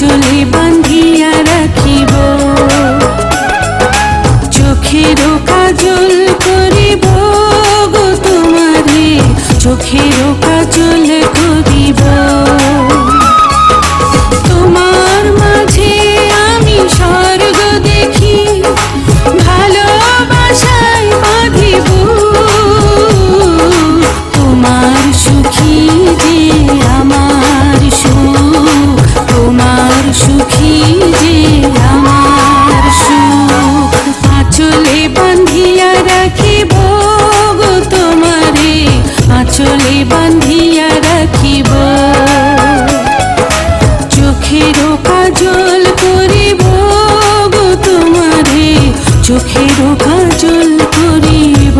আঁচলে বান্ধিয়া রাখিব, চোখেরও কাজল করিব গো তোমারে, চোখেরও কাজল করিব। তোমার মাঝে আমি স্বর্গ দেখি, ভালোবাসায় বাঁধিব। তোমার সুখী যে আমার সুখ, তোমার সুখী যে আমার সুখ। আঁচলে বান্ধিয়া রাখিব গো তোমারে, আঁচলে বান্ধিয়া রাখিব, চোখেরও কাজল করিব গো তোমারে, চোখেরও কাজল করিব।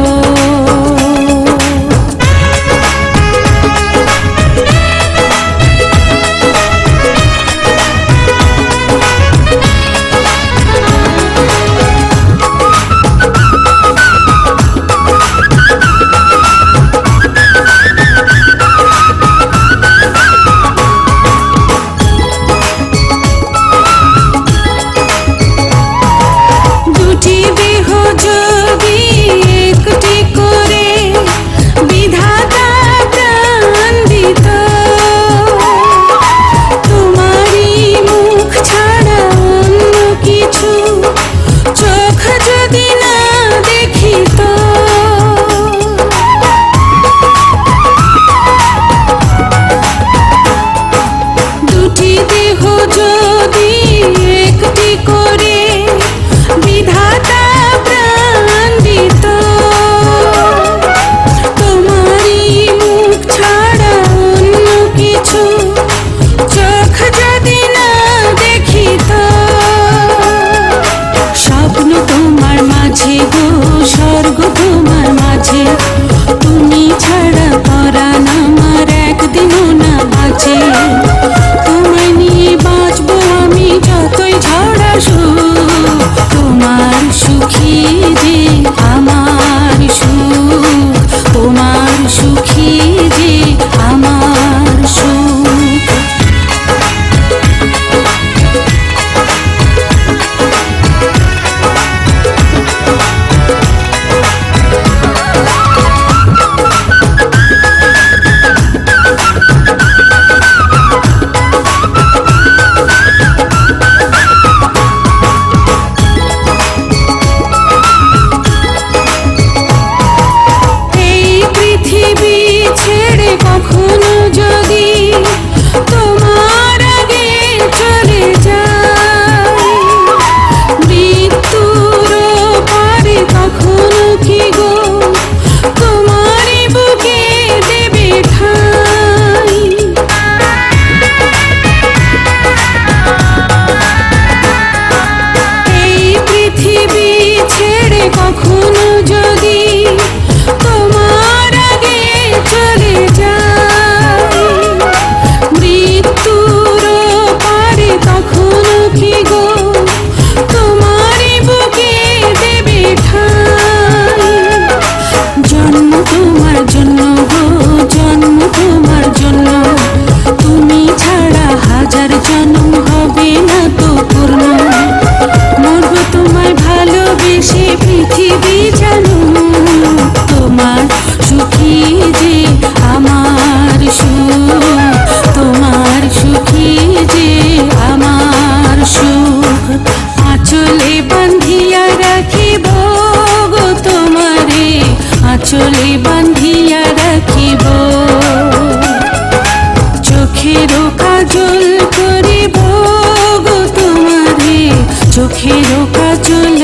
স্বর্গ তোমার মাঝে, তুমি ছাড়া পরাণ আমার একদিনও না বাঁচে। তোমায় নিয়ে বাঁচবো আমি যতই ঝড় আসুক, তোমার সুখী যে আমার সুখ, তোমার সুখী যে আমার সুখ। কখনো যদি তোমার আগে চলে যায়, মৃত্যুর পারে কখনো কি গো তোমারই বুকে দেবে ঠাঁই। এই পৃথিবী ছেড়ে কখনো যদি তোমার আগে চলে যায়, মৃত্যুর পারে কখনো কি গো তোমারই বুকে দেবে ঠাঁই। জন্ম তোমার জন্য গো, জন্ম তোমার জন্য, তুমি ছাড়া হাজার জন্ম হবে না তো পূর্ণ। মরব তোমায় ভালোবেসে পৃথিবী জানো, তোমার সুখী যে আমার সুখ, তোমার সুখী যে আমার সুখ। আঁচলে বান্ধিয়া রাখিব গো তোমারে, আঁচলে বান্ধিয়া রাখিব, চোখেরও কাজল করিব গো তোমারে, চোখেরও কাজল